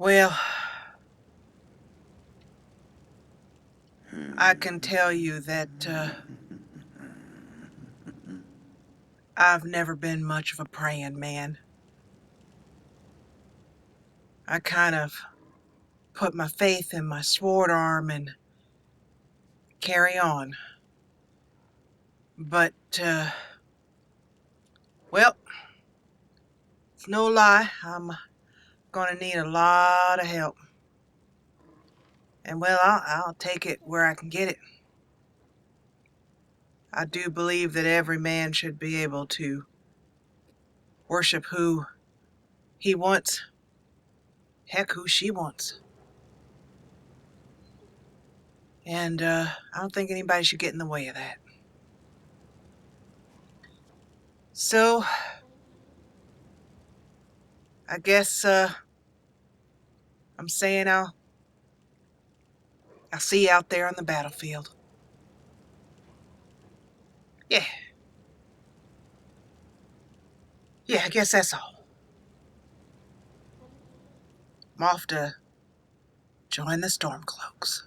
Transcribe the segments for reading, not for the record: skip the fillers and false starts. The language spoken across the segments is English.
Well, I can tell you that I've never been much of a praying man. I kind of put my faith in my sword arm and carry on. But, well, it's no lie, I'm gonna need a lot of help. And, well, I'll take it where I can get it. I do believe that every man should be able to worship who he wants. Heck, who she wants. And I don't think anybody should get in the way of that. So, I guess I'm saying I'll see you out there on the battlefield. Yeah. Yeah, I guess that's all. I'm off to join the Stormcloaks.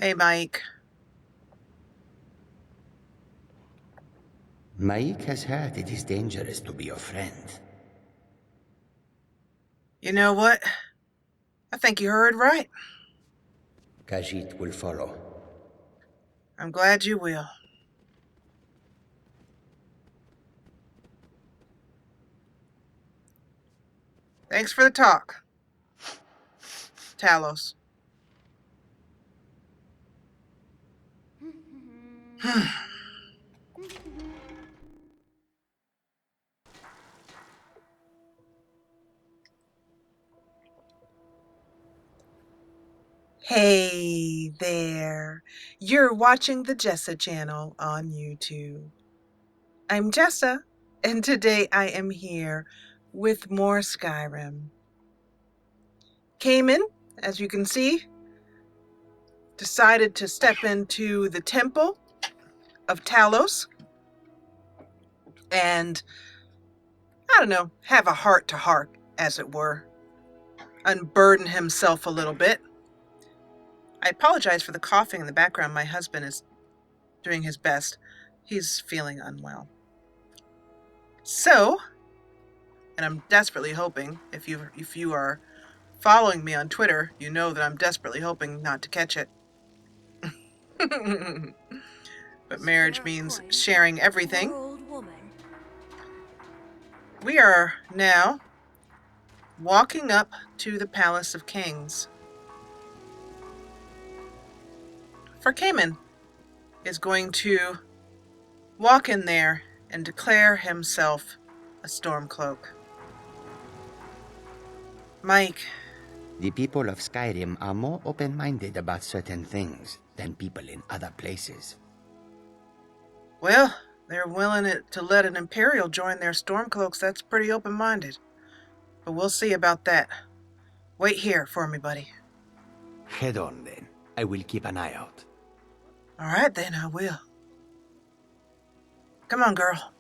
Hey, Mike. Mike has heard it is dangerous to be your friend. You know what? I think you heard right. Khajiit will follow. I'm glad you will. Thanks for the talk, Talos. Hey there. You're watching the Jessa Channel on YouTube. I'm Jessa, and today I am here with more Skyrim. Kamen, as you can see, decided to step into the temple of Talos and, I don't know, have a heart-to-heart, as it were. Unburden himself a little bit. I apologize for the coughing in the background. My husband is doing his best. He's feeling unwell. So, and I'm desperately hoping, if you are following me on Twitter, you know that I'm desperately hoping not to catch it. But marriage means sharing everything. We are now walking up to the Palace of Kings. For Kamen is going to walk in there and declare himself a Stormcloak. Mike. The people of Skyrim are more open-minded about certain things than people in other places. Well, they're willing to let an Imperial join their Stormcloaks. That's pretty open-minded. But we'll see about that. Wait here for me, buddy. Head on, then. I will keep an eye out. All right, then, I will. Come on, girl.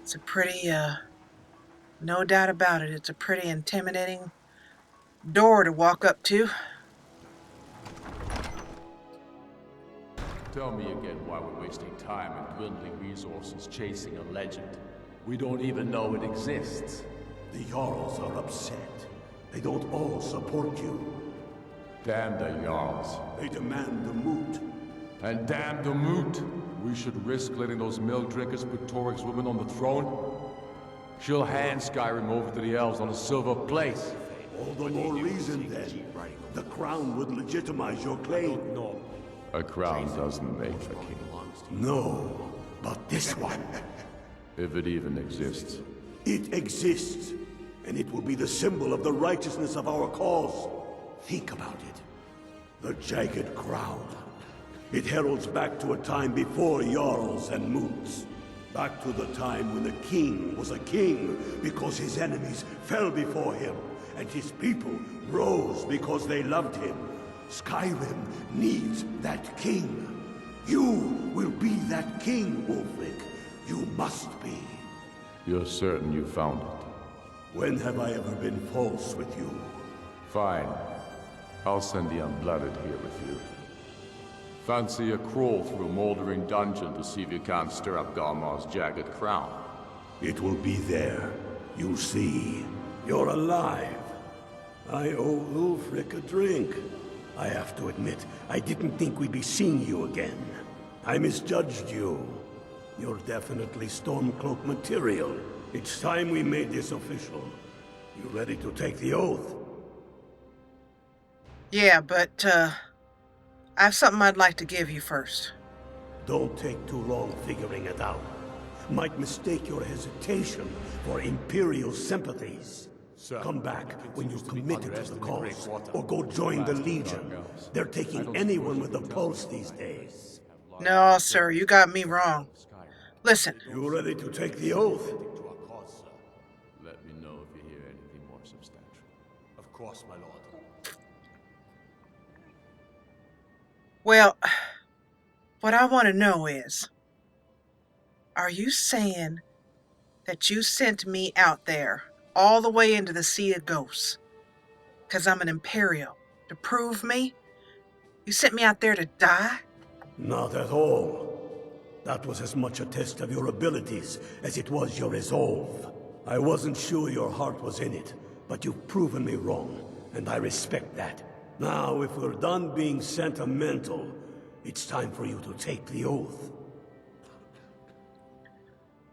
It's a pretty, no doubt about it, it's a pretty intimidating door to walk up to. Tell me again why we're wasting time and dwindling resources chasing a legend. We don't even know it exists. The Jarls are upset. They don't all support you. Damn the Jarls. They demand the moot. And damn the moot! We should risk letting those milk drinkers put Torik's woman on the throne? She'll hand Skyrim over to the elves on a silver plate. All the more reason, then. The crown would legitimize your claim. A crown doesn't make a king. No, but this one. If it even exists. It exists, and it will be the symbol of the righteousness of our cause. Think about it. The jagged crown. It heralds back to a time before Jarls and Moots. Back to the time when the king was a king because his enemies fell before him, and his people rose because they loved him. Skyrim needs that king. You will be that king, Ulfric. You must be. You're certain you found it? When have I ever been false with you? Fine. I'll send the Unblooded here with you. Fancy a crawl through a moldering dungeon to see if you can't stir up Galmar's jagged crown. It will be there. You'll see. You're alive. I owe Ulfric a drink. I have to admit, I didn't think we'd be seeing you again. I misjudged you. You're definitely Stormcloak material. It's time we made this official. You ready to take the oath? Yeah, but, I have something I'd like to give you first. Don't take too long figuring it out. Might mistake your hesitation for Imperial sympathies. Come back when you're committed to the cause, or go join the Legion. They're taking anyone with a pulse these days. No, sir, you got me wrong. Listen. You ready to take the oath? Let me know if you hear anything more substantial. Of course, my lord. Well, what I want to know is, are you saying that you sent me out there all the way into the Sea of Ghosts because I'm an Imperial to prove me? You sent me out there to die? Not at all. That was as much a test of your abilities as it was your resolve. I wasn't sure your heart was in it, but you've proven me wrong, and I respect that. Now, if we're done being sentimental, it's time for you to take the oath.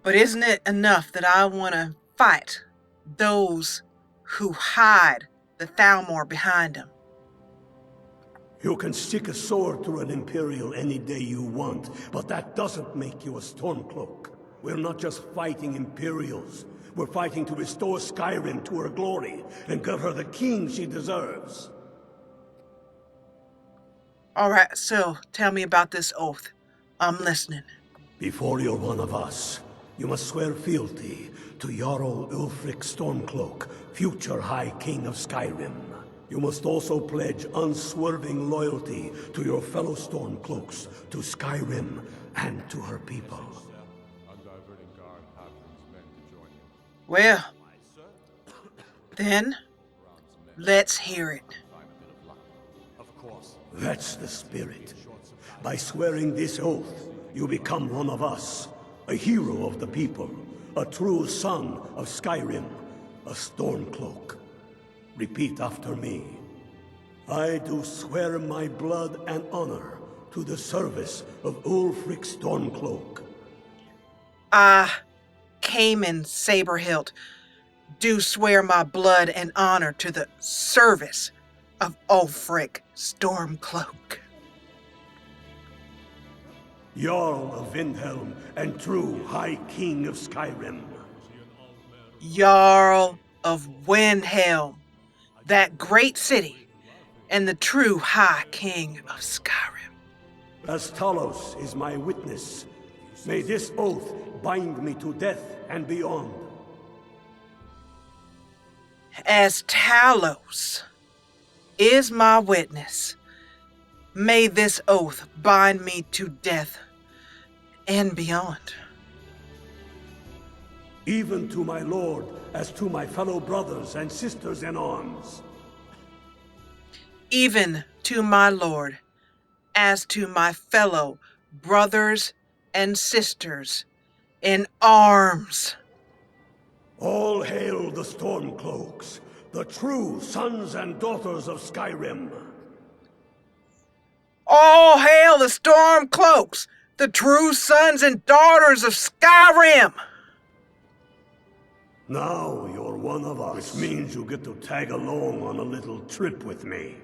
But isn't it enough that I want to fight those who hide the Thalmor behind them? You can stick a sword through an Imperial any day you want, but that doesn't make you a Stormcloak. We're not just fighting Imperials. We're fighting to restore Skyrim to her glory and give her the king she deserves. Alright, so tell me about this oath. I'm listening. Before you're one of us, you must swear fealty to Jarl Ulfric Stormcloak, future High King of Skyrim. You must also pledge unswerving loyalty to your fellow Stormcloaks, to Skyrim, and to her people. Well, then, let's hear it. That's the spirit. By swearing this oath, you become one of us, a hero of the people, a true son of Skyrim, a Stormcloak. Repeat after me. I do swear my blood and honor to the service of Ulfric Stormcloak. I, Kamen Saber-Hilt, do swear my blood and honor to the service of Ulfric Stormcloak. Jarl of Windhelm and true High King of Skyrim. Jarl of Windhelm, that great city, and the true High King of Skyrim. As Talos is my witness, may this oath bind me to death and beyond. As Talos is my witness, may this oath bind me to death and beyond. Even to my lord, as to my fellow brothers and sisters in arms. Even to my lord, as to my fellow brothers and sisters in arms. All hail the Stormcloaks, the true sons and daughters of Skyrim. All hail the Stormcloaks, the true sons and daughters of Skyrim! Now you're one of us, which means you get to tag along on a little trip with me.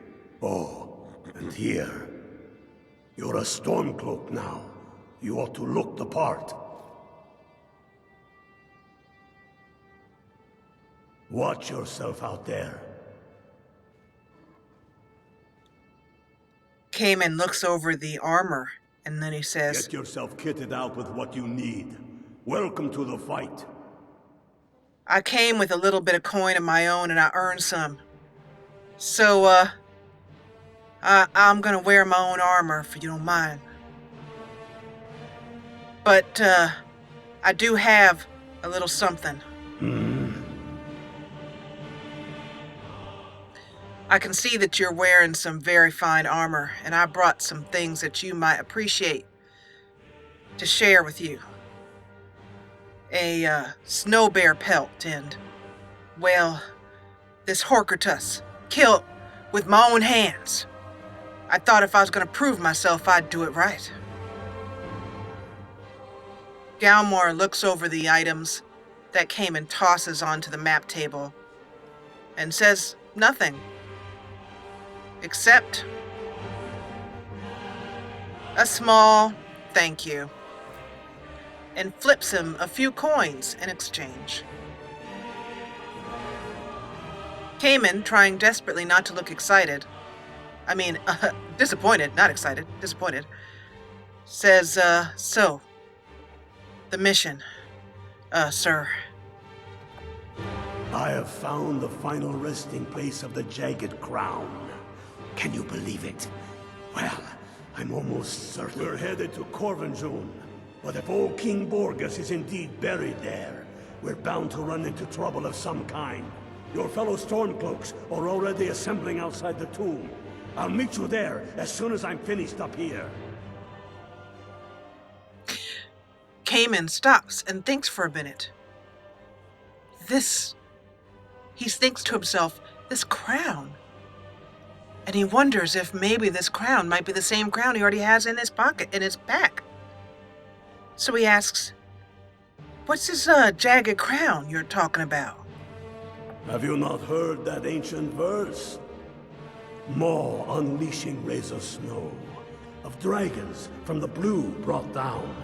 Oh, and here. You're a Stormcloak now. You ought to look the part. Watch yourself out there. Kamen looks over the armor, and then he says, Get yourself kitted out with what you need. Welcome to the fight. I came with a little bit of coin of my own, and I earned some. So, I'm gonna wear my own armor, if you don't mind. But, I do have a little something. I can see that you're wearing some very fine armor, and I brought some things that you might appreciate to share with you. A snow bear pelt and, well, this Horkertus, killed with my own hands. I thought if I was going to prove myself, I'd do it right. Galmar looks over the items that came and tosses onto the map table and says nothing. Except a small thank you, and flips him a few coins in exchange. Kamen, trying desperately not to look excited, disappointed, not excited, disappointed, says, so, the mission, sir. I have found the final resting place of the Jagged Crown. Can you believe it? Well, I'm almost certain. We're headed to Corvenjun. But if old King Borgus is indeed buried there, we're bound to run into trouble of some kind. Your fellow Stormcloaks are already assembling outside the tomb. I'll meet you there as soon as I'm finished up here. Kamen stops and thinks for a minute. He thinks to himself, this crown. And he wonders if maybe this crown might be the same crown he already has in his pocket, in his back. So he asks, what's this jagged crown you're talking about? Have you not heard that ancient verse? Maw unleashing rays of snow, of dragons from the blue brought down,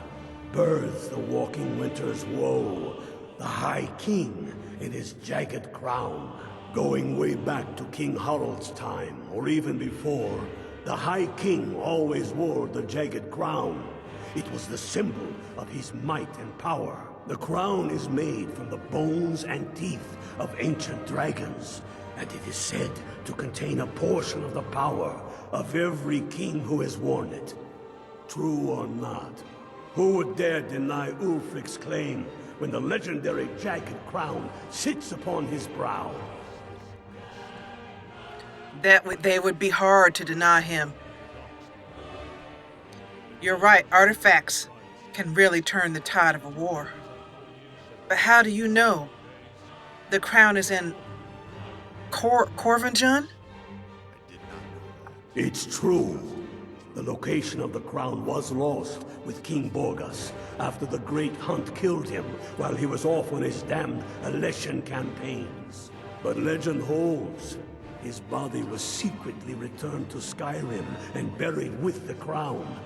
births the walking winter's woe, the High King in his jagged crown. Going way back to King Harald's time, or even before, the High King always wore the jagged crown. It was the symbol of his might and power. The crown is made from the bones and teeth of ancient dragons, and it is said to contain a portion of the power of every king who has worn it. True or not, who would dare deny Ulfric's claim when the legendary jagged crown sits upon his brow? They would be hard to deny him. You're right, artifacts can really turn the tide of a war. But how do you know the crown is in Corvenjun? It's true. The location of the crown was lost with King Borgus after the Great Hunt killed him while he was off on his damned Alessian campaigns. But legend holds, his body was secretly returned to Skyrim and buried with the crown.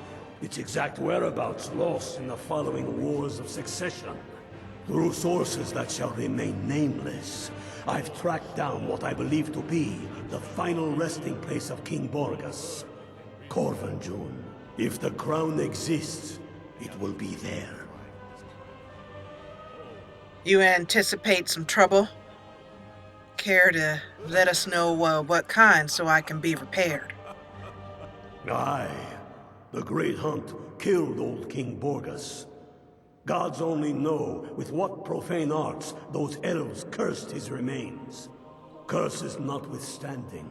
Its exact whereabouts lost in the following Wars of Succession. Through sources that shall remain nameless, I've tracked down what I believe to be the final resting place of King Borgus. Corvenjun. If the crown exists, it will be there. You anticipate some trouble? Care to let us know what kind so I can be prepared? Aye. The Great Hunt killed old King Borgus. Gods only know with what profane arts those elves cursed his remains. Curses notwithstanding,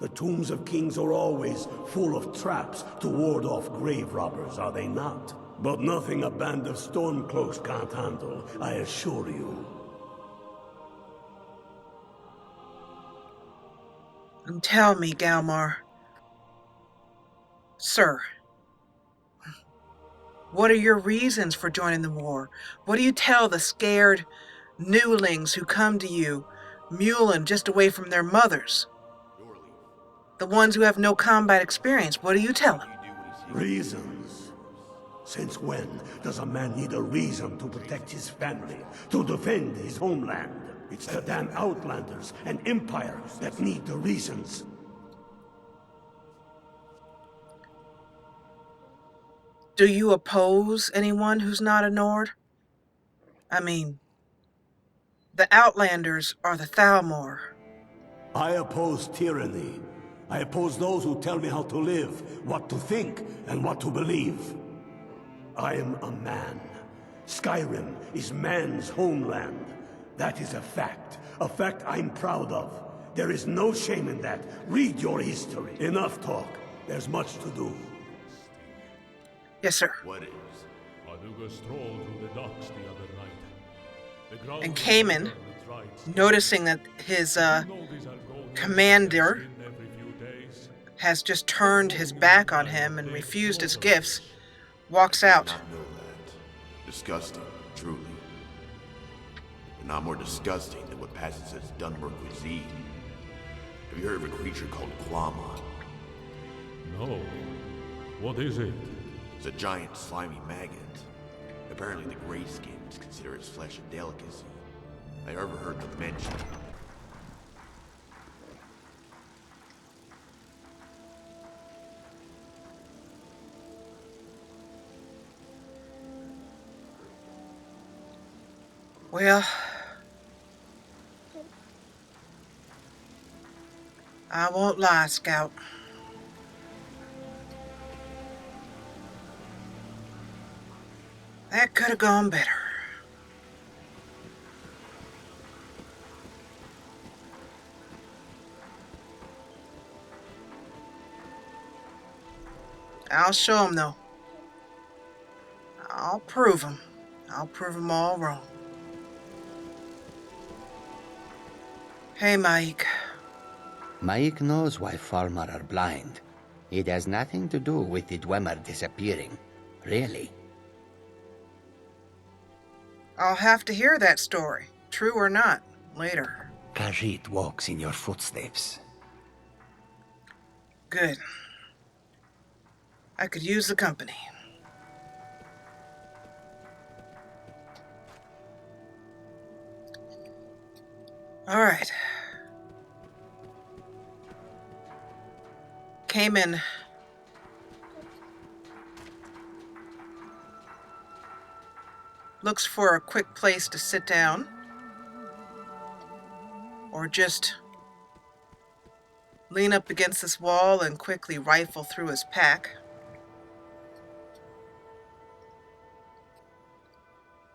the tombs of kings are always full of traps to ward off grave robbers, are they not? But nothing a band of Stormcloaks can't handle, I assure you. And tell me, Galmar, sir, what are your reasons for joining the war? What do you tell the scared newlings who come to you, mewling just away from their mothers? The ones who have no combat experience, what do you tell them? Reasons? Since when does a man need a reason to protect his family, to defend his homeland? It's the damn Outlanders and Empire that need the reasons. Do you oppose anyone who's not a Nord? I mean, the Outlanders are the Thalmor. I oppose tyranny. I oppose those who tell me how to live, what to think, and what to believe. I am a man. Skyrim is man's homeland. That is a fact I'm proud of. There is no shame in that. Read your history. Enough talk. There's much to do. Yes, sir. What is? I took a stroll through the docks the other night. The ground And Kamen, was right. noticing that his commander has just turned his back on him and refused his gifts, walks out. I did not know that. Disgusting, truly. But not more disgusting than what passes as Dunmer cuisine. Have you heard of a creature called Galmar? No. What is it? It's a giant slimy maggot. Apparently the Greyskins consider its flesh a delicacy. I ever heard them mention it. Well, I won't lie, Scout. That could have gone better. I'll show him, though. I'll prove him. I'll prove him all wrong. Hey, Mike. Mike knows why Thalmor are blind. It has nothing to do with the Dwemer disappearing. Really. I'll have to hear that story, true or not, later. Khajiit walks in your footsteps. Good. I could use the company. All right. Kamen looks for a quick place to sit down, or just lean up against this wall and quickly rifle through his pack.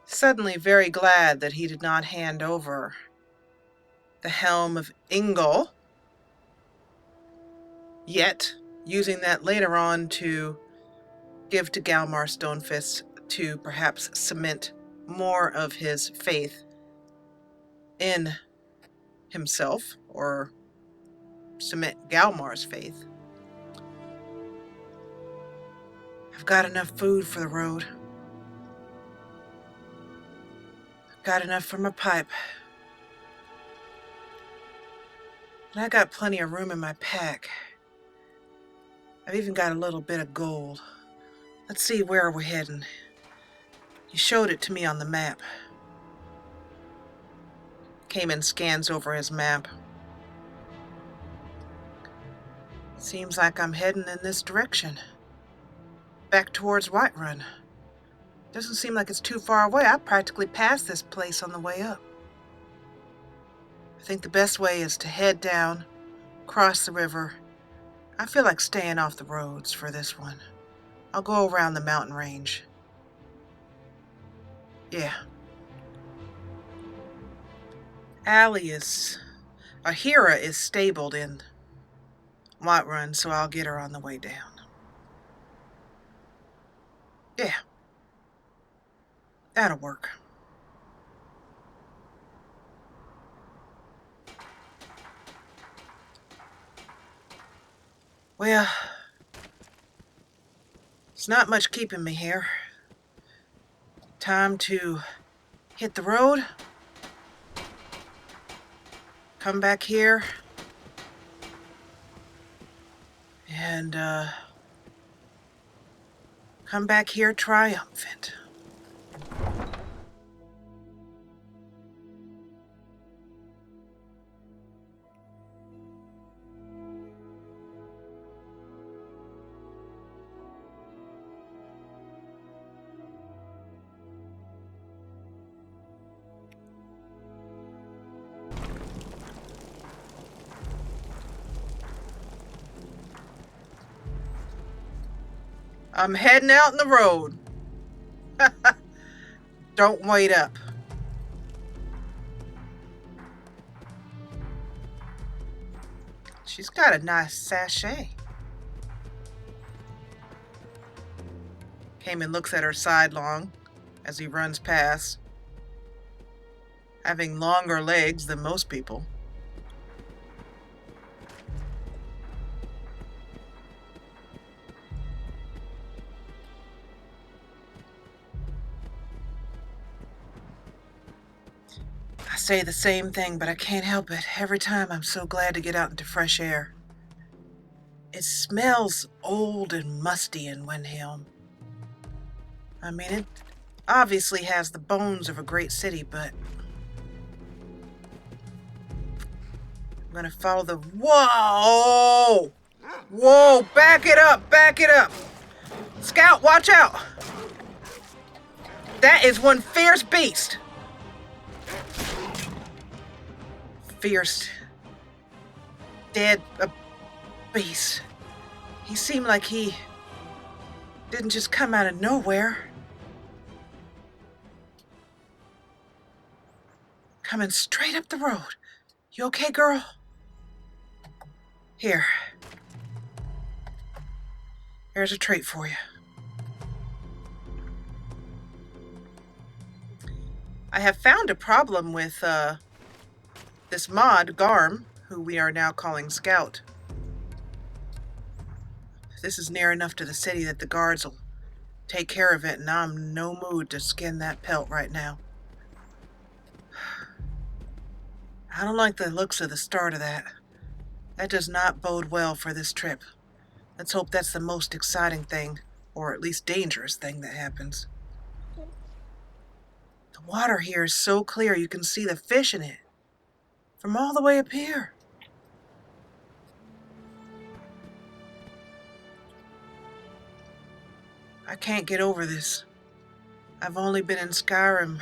Suddenly very glad that he did not hand over the helm of Ingol, yet using that later on to give to Galmar Stonefist to perhaps cement more of his faith in himself, or cement Galmar's faith. I've got enough food for the road. I've got enough for my pipe. And I got plenty of room in my pack. I've even got a little bit of gold. Let's see, where we're heading. He showed it to me on the map. Kamen scans over his map. Seems like I'm heading in this direction. Back towards Whiterun. Doesn't seem like it's too far away. I practically passed this place on the way up. I think the best way is to head down, cross the river. I feel like staying off the roads for this one. I'll go around the mountain range. Yeah. Ahira is stabled in Whiterun, so I'll get her on the way down. Yeah. That'll work. Well, there's not much keeping me here. Time to hit the road. Come back here. And, come back here triumphant. I'm heading out in the road. Don't wait up. She's got a nice sachet. Kamen looks at her sidelong as he runs past, having longer legs than most people. I say the same thing, but I can't help it. Every time I'm so glad to get out into fresh air. It smells old and musty in Windhelm. I mean, it obviously has the bones of a great city, but I'm gonna follow the... Whoa! Whoa! Back it up! Back it up! Scout, watch out! That is one fierce beast! Fierce, dead beast. He seemed like he didn't just come out of nowhere. Coming straight up the road. You okay, girl? Here. Here's a treat for you. I have found a problem with this mod, Garm, who we are now calling Scout. This is near enough to the city that the guards will take care of it, and I'm in no mood to skin that pelt right now. I don't like the looks of the start of that. That does not bode well for this trip. Let's hope that's the most exciting thing, or at least dangerous thing that happens. The water here is so clear you can see the fish in it from all the way up here. I can't get over this. I've only been in Skyrim,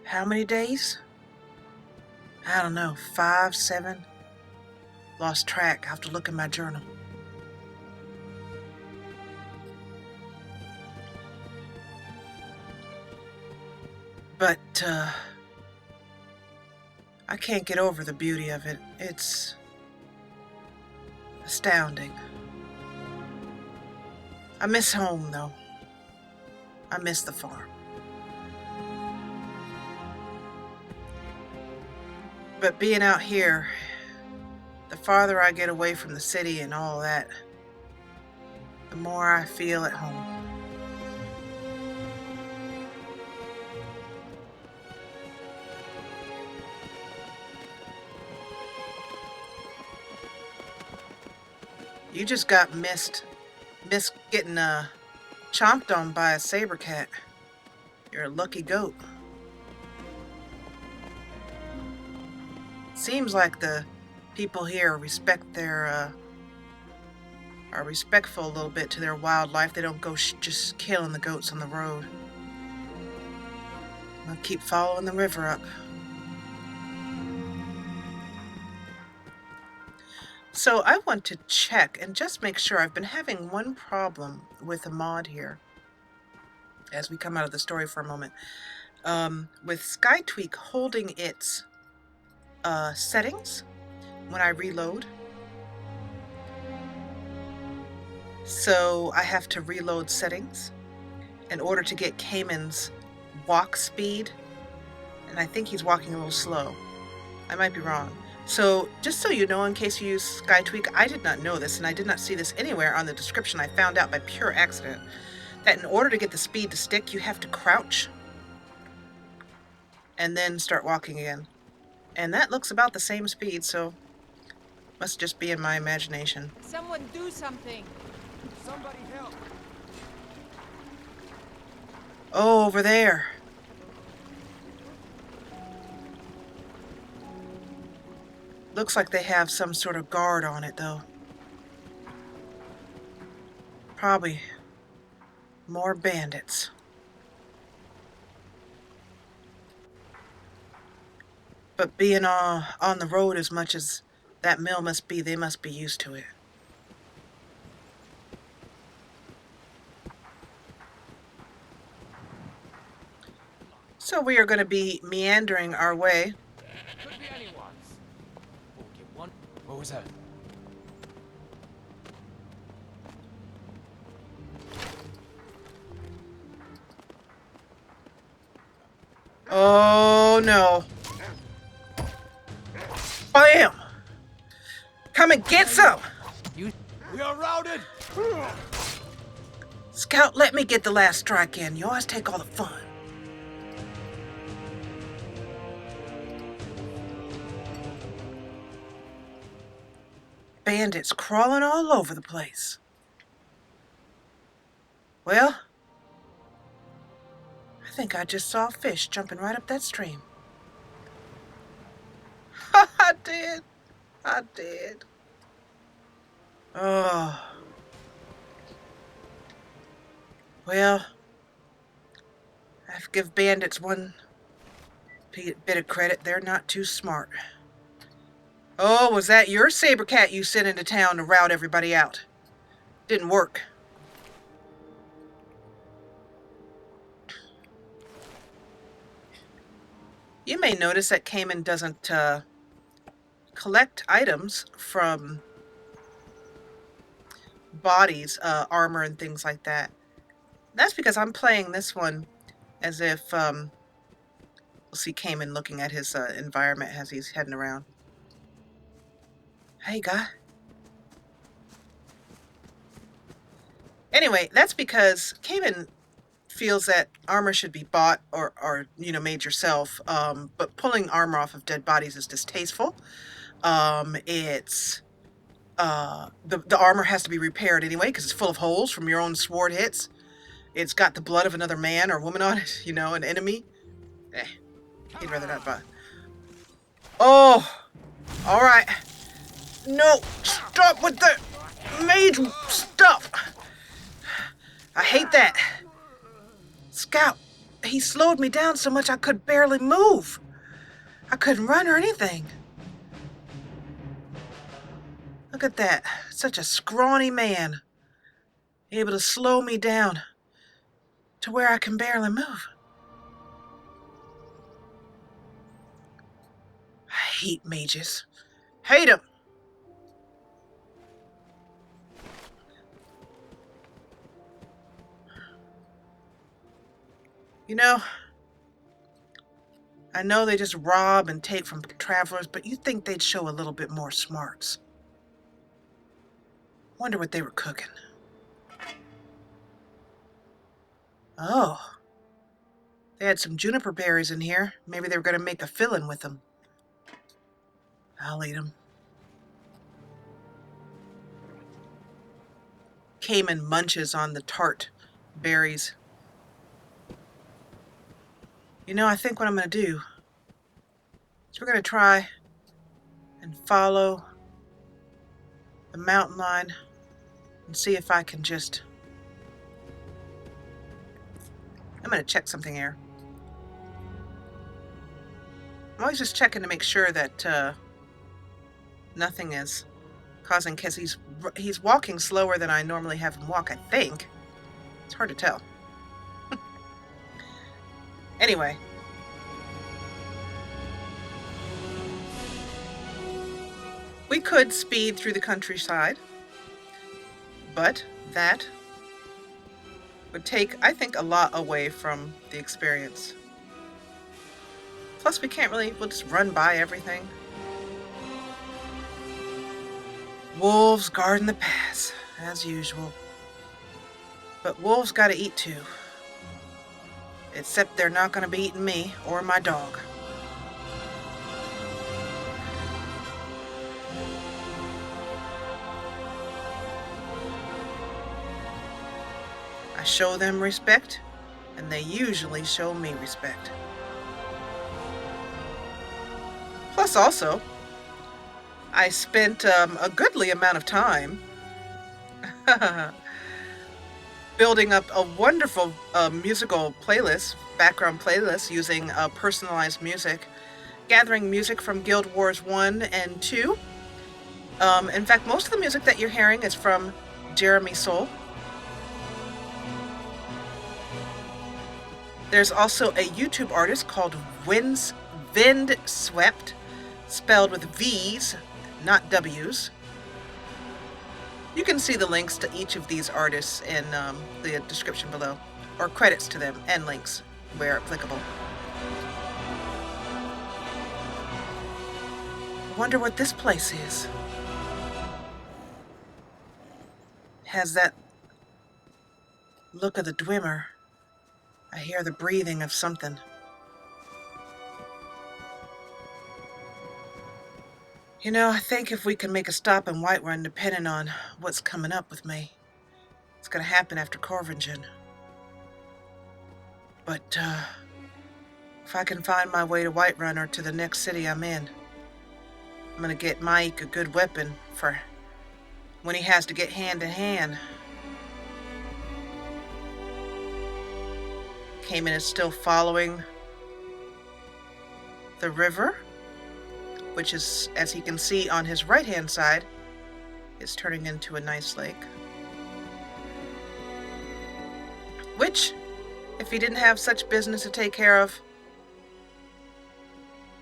how many days? I don't know, 5, 7? Lost track. I have to look in my journal. But, I can't get over the beauty of it. It's astounding. I miss home, though. I miss the farm. But being out here, the farther I get away from the city and all that, the more I feel at home. You just got missed getting chomped on by a saber cat. You're a lucky goat. Seems like the people here are respectful a little bit to their wildlife. They don't go just killing the goats on the road. I'll keep following the river up. So I want to check and just make sure. I've been having one problem with a mod here as we come out of the story for a moment. With SkyTweak holding its settings when I reload. So I have to reload settings in order to get Kamen's walk speed. And I think he's walking a little slow. I might be wrong. So just so you know, in case you use SkyTweak, I did not know this, and I did not see this anywhere on the description. I found out by pure accident that in order to get the speed to stick, you have to crouch and then start walking again. And that looks about the same speed, so must just be in my imagination. Someone do something. Somebody help. Oh, over there. Looks like they have some sort of guard on it, though. Probably more bandits. But being on the road as much as that mill must be, they must be used to it. So we are going to be meandering our way. Could be anyone's. We'll get one. What was that? Oh no. Bam! Come and get some! We are routed! Scout, let me get the last strike in. You always take all the fun. Bandits crawling all over the place. Well, I think I just saw a fish jumping right up that stream. I did. I did. Oh. Well, I have to give bandits one bit of credit. They're not too smart. Oh, was that your saber cat you sent into town to rout everybody out? Didn't work. You may notice that Kamen doesn't collect items from bodies, armor and things like that. That's because I'm playing this one as if, we'll see Kamen looking at his environment as he's heading around. Hey, guy. Anyway, that's because Kamen feels that armor should be bought or made yourself, but pulling armor off of dead bodies is distasteful. The armor has to be repaired anyway because it's full of holes from your own sword hits. It's got the blood of another man or woman on it, an enemy. He'd rather not buy. Oh, all right. No, stop with the mage stuff. I hate that. Scout, he slowed me down so much I could barely move. I couldn't run or anything. Look at that. Such a scrawny man. Able to slow me down to where I can barely move. I hate mages. Hate them. I know they just rob and take from travelers, but you'd think they'd show a little bit more smarts. Wonder what they were cooking. Oh. They had some juniper berries in here. Maybe they were going to make a filling with them. I'll eat them. Kamen munches on the tart berries. I think what I'm going to do is we're going to try and follow the mountain line and see if I can just... I'm going to check something here. I'm always just checking to make sure that nothing is causing... Because he's walking slower than I normally have him walk, I think. It's hard to tell. Anyway. We could speed through the countryside, but that would take, I think, a lot away from the experience. Plus, we'll just run by everything. Wolves guarding the pass, as usual. But wolves gotta eat too. Except they're not gonna be eating me or my dog. I show them respect, and they usually show me respect. Plus also, I spent a goodly amount of time building up a wonderful musical playlist, background playlist using personalized music, gathering music from Guild Wars 1 and 2. In fact, most of the music that you're hearing is from Jeremy Soule. There's also a YouTube artist called Windswept, spelled with V's, not W's. You can see the links to each of these artists in the description below, or credits to them and links where applicable. I wonder what this place is. Has that look of the Dwemer. I hear the breathing of something. You know, I think if we can make a stop in Whiterun, depending on what's coming up with me, it's gonna happen after Corvingen. But, if I can find my way to Whiterun or to the next city I'm in, I'm gonna get Mike a good weapon for when he has to get hand to hand. Kamen is still following the river, which is, as he can see on his right-hand side, is turning into a nice lake. Which, if he didn't have such business to take care of,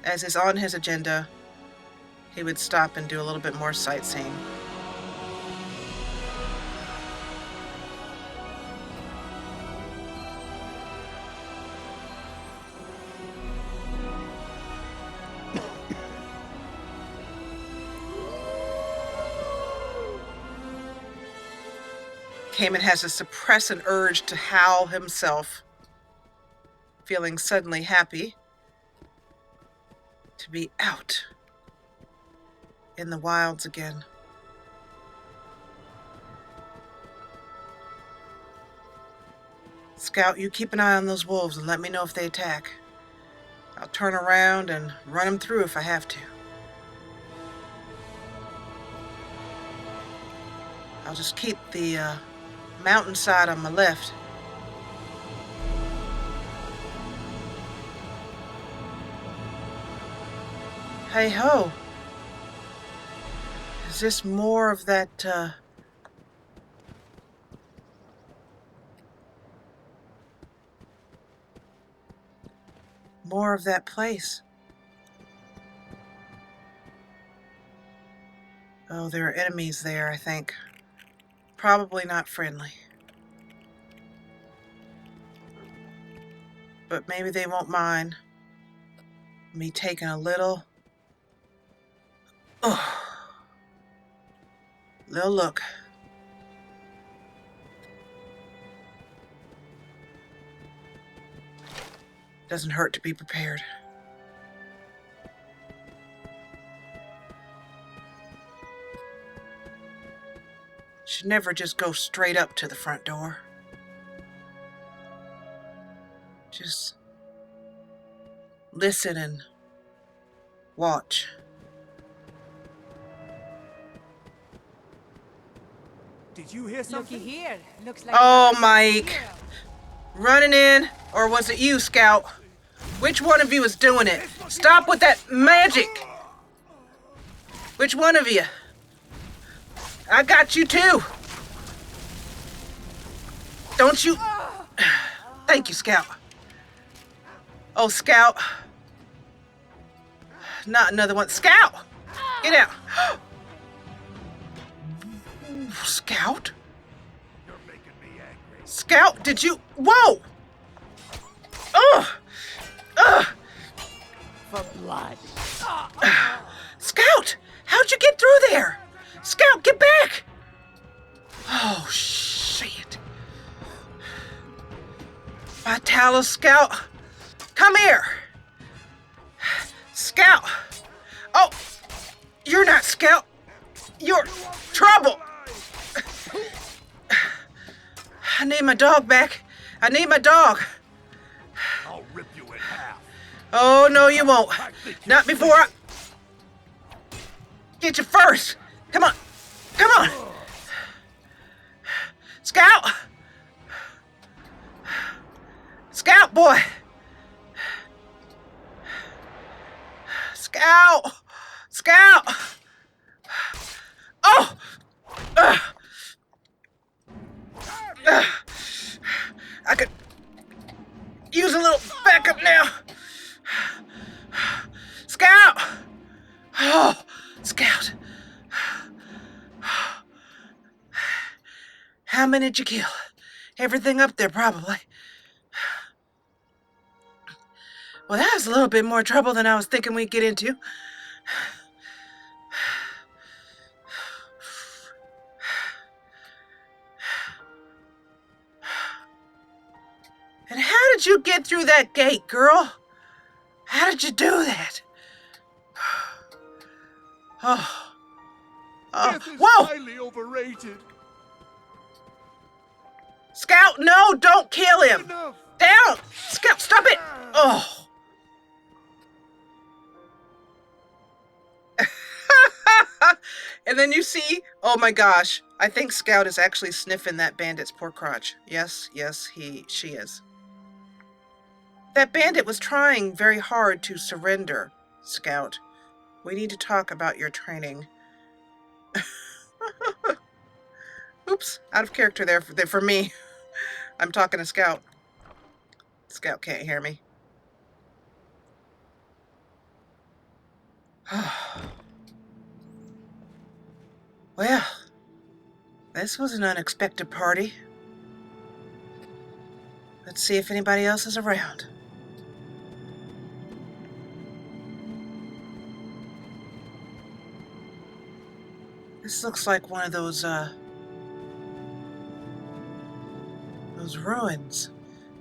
as is on his agenda, he would stop and do a little bit more sightseeing. Kamen has to suppress an urge to howl himself, feeling suddenly happy to be out in the wilds again. Scout, you keep an eye on those wolves and let me know if they attack. I'll turn around and run them through if I have to. I'll just keep the mountainside on my left. Hey ho! Is this more of that, more of that place? Oh, there are enemies there, I think. Probably not friendly. But maybe they won't mind me taking a little look. Doesn't hurt to be prepared. Should never just go straight up to the front door. Just listen and watch. Did you hear something? Looky here. Looks like Oh, Mike. Running in, or was it you, Scout? Which one of you is doing it? Stop with that magic! Which one of you? I got you too! Don't you... Thank you, Scout. Oh, Scout. Not another one. Scout! Get out! Scout? You're making me angry. Scout, did you... Whoa! Ugh! Ugh! for blood. Scout! How'd you get through there? Scout, get back! Oh, shit. Vitalis, Scout. Come here. Scout. Oh, you're not Scout. You're trouble. I need my dog back. I need my dog. I'll rip you in half. Oh, no, you won't. Not before I... Get you first. Come on. Come on. Scout. Scout, boy. Scout. Scout. Oh. I could use a little How many did you kill? Everything up there, probably. Well, that was a little bit more trouble than I was thinking we'd get into. And how did you get through that gate, girl? How did you do that? Oh. Death is Whoa! highly overrated. Scout, no, don't kill him. Enough. Down! Scout, stop it! Oh. And then you see, oh my gosh, I think Scout is actually sniffing that bandit's poor crotch. Yes, she is. That bandit was trying very hard to surrender, Scout. We need to talk about your training. Oops, out of character there for me. I'm talking to Scout. Scout can't hear me. Well, this was an unexpected party. Let's see if anybody else is around. This looks like one of those ruins.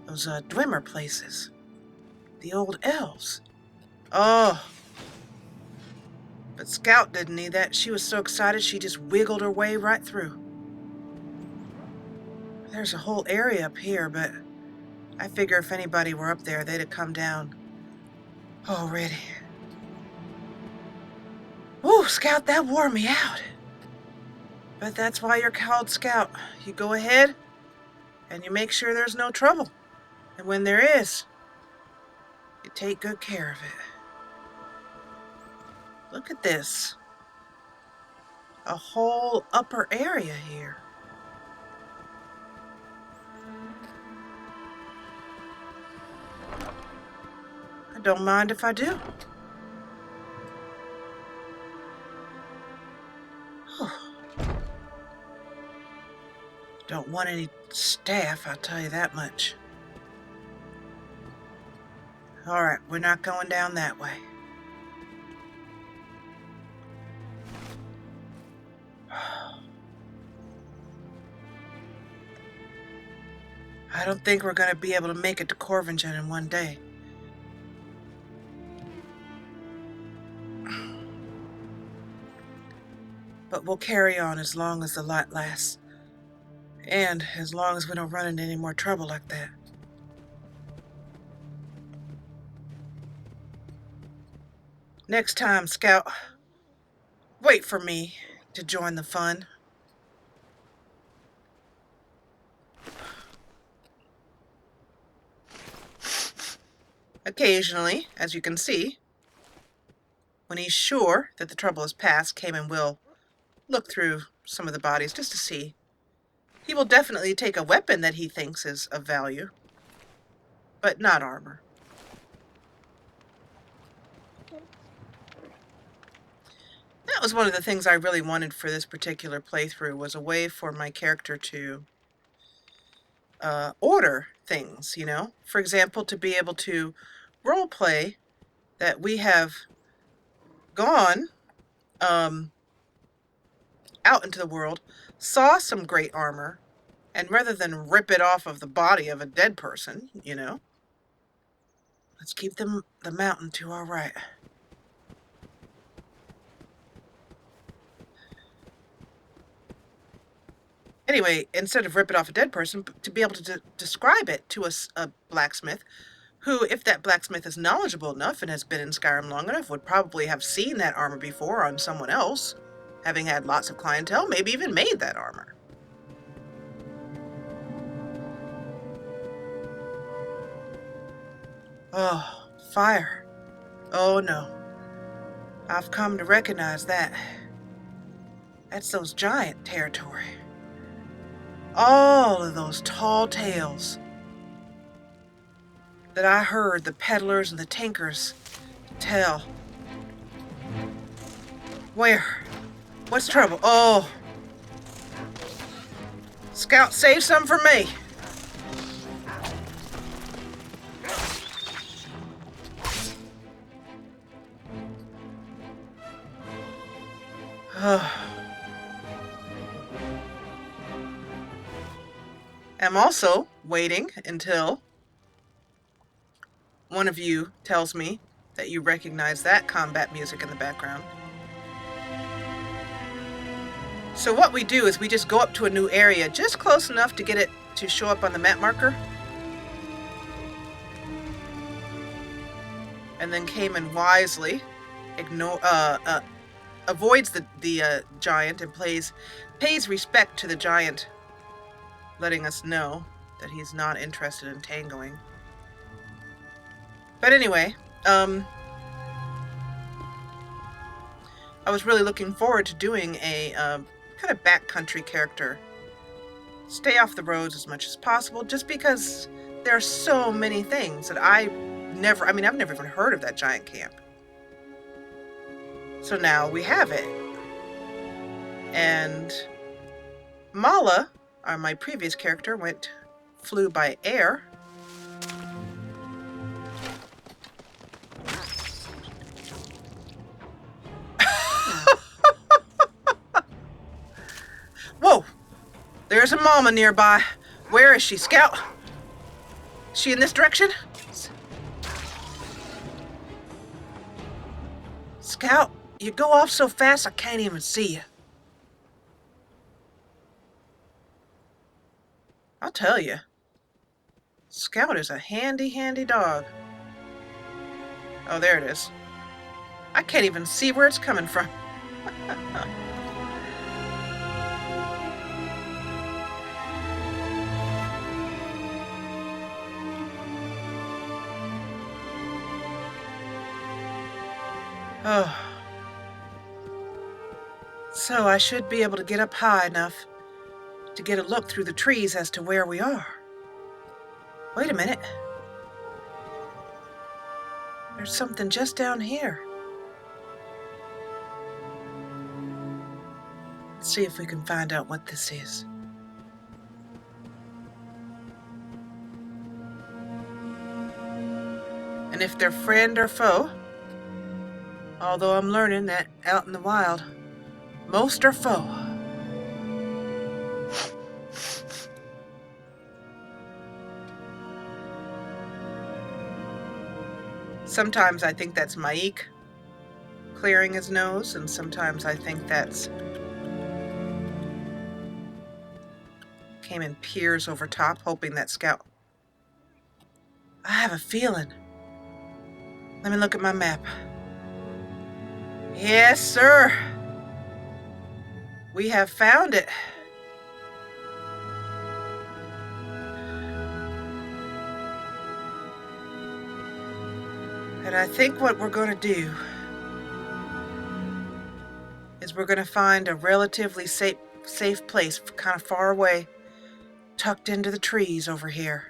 Those Dwemer places. The old elves. Oh. But Scout didn't need that. She was so excited she just wiggled her way right through. There's a whole area up here, but I figure if anybody were up there, they'd have come down already. Ooh, Scout, that wore me out. But that's why you're called Scout. You go ahead and you make sure there's no trouble. And when there is, you take good care of it. Look at this. A whole upper area here. I don't mind if I do. Don't want any staff, I'll tell you that much. Alright, we're not going down that way. I don't think we're going to be able to make it to Corvingen in one day. But we'll carry on as long as the light lasts. And as long as we don't run into any more trouble like that. Next time, Scout, wait for me to join the fun. Occasionally, as you can see, when he's sure that the trouble is past, Kamen will look through some of the bodies just to see. He will definitely take a weapon that he thinks is of value, but not armor. That was one of the things I really wanted for this particular playthrough, was a way for my character to order things, you know? For example, to be able to roleplay that we have gone out into the world, saw some great armor, and rather than rip it off of the body of a dead person, you know, let's keep the mountain to our right. Anyway, instead of rip it off a dead person, to be able to describe it to a blacksmith, who, if that blacksmith is knowledgeable enough and has been in Skyrim long enough, would probably have seen that armor before on someone else, having had lots of clientele, maybe even made that armor. Oh, fire. Oh no. I've come to recognize that. That's those giant territory. All of those tall tales that I heard the peddlers and the tinkers tell. Where? What's trouble? Oh. Scout, save some for me. I'm also waiting until one of you tells me that you recognize that combat music in the background. So what we do is we just go up to a new area just close enough to get it to show up on the map marker. And then Kamen wisely avoids the giant and pays respect to the giant, letting us know that he's not interested in tangoing. But anyway, I was really looking forward to doing a kind of backcountry character. Stay off the roads as much as possible, just because there are so many things that I've never even heard of that giant camp. So now we have it. And Mala, my previous character, flew by air. Whoa! There's a mama nearby. Where is she, Scout? Is she in this direction? Scout, you go off so fast I can't even see you. I'll tell you, Scout is a handy, handy dog. Oh, there it is. I can't even see where it's coming from. Oh. So I should be able to get up high enough to get a look through the trees as to where we are. Wait a minute. There's something just down here. Let's see if we can find out what this is. And if they're friend or foe, although I'm learning that out in the wild, most are foe. Sometimes I think that's Maik clearing his nose, and sometimes I think that's Kamen peers over top, hoping that Scout. I have a feeling. Let me look at my map. Yes, sir. We have found it. And I think what we're going to do is we're going to find a relatively safe place, kind of far away, tucked into the trees over here.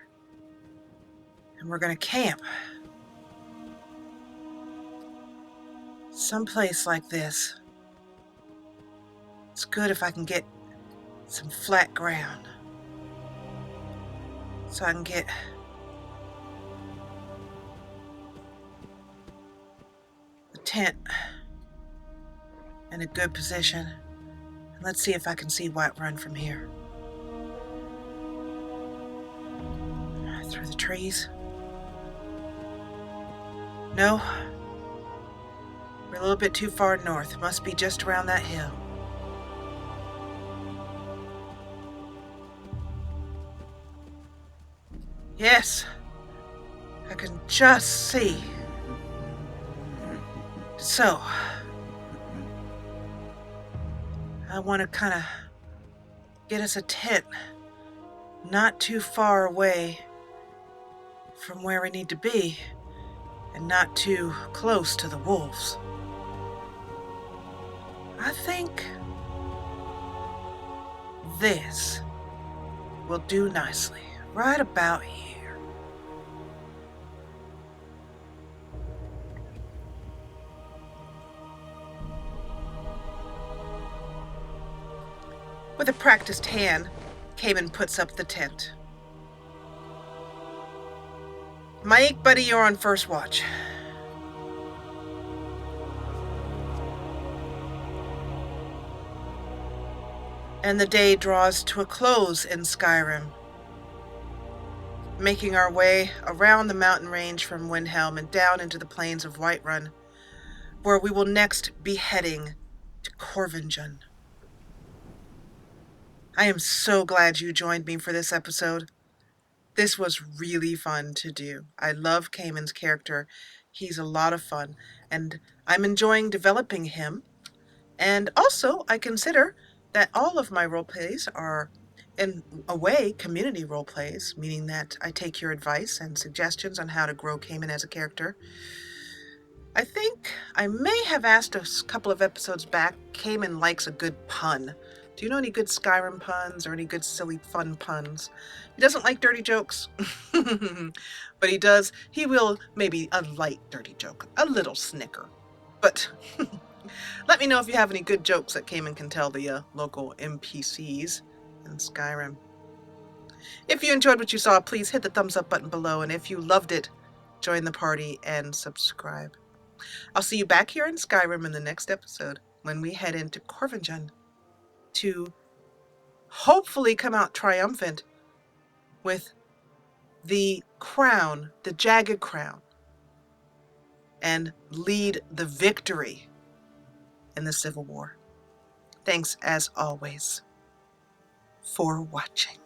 And we're going to camp. Someplace like this. It's good if I can get some flat ground, so I can get the tent in a good position. And let's see if I can see Whiterun from here. Through the trees. No. We're a little bit too far north. Must be just around that hill. Yes. I can just see. So, I want to kind of get us a tent not too far away from where we need to be and not too close to the wolves. I think this will do nicely right about here. With a practiced hand, Kamen puts up the tent. Mike, buddy, you're on first watch. And the day draws to a close in Skyrim. Making our way around the mountain range from Windhelm and down into the plains of Whiterun, where we will next be heading to Corvinjon. I am so glad you joined me for this episode. This was really fun to do. I love Kamen's character. He's a lot of fun, and I'm enjoying developing him. And also, I consider that all of my roleplays are, in a way, community roleplays, meaning that I take your advice and suggestions on how to grow Kamen as a character. I think I may have asked a couple of episodes back, Kamen likes a good pun. Do you know any good Skyrim puns or any good silly fun puns? He doesn't like dirty jokes, but he will maybe a light dirty joke, a little snicker. But let me know if you have any good jokes that Kamen can tell the local NPCs in Skyrim. If you enjoyed what you saw, please hit the thumbs up button below, and if you loved it, join the party and subscribe. I'll see you back here in Skyrim in the next episode when we head into Corvinjon to hopefully come out triumphant with the crown, the jagged crown, and lead the victory in the Civil War. Thanks, as always, for watching.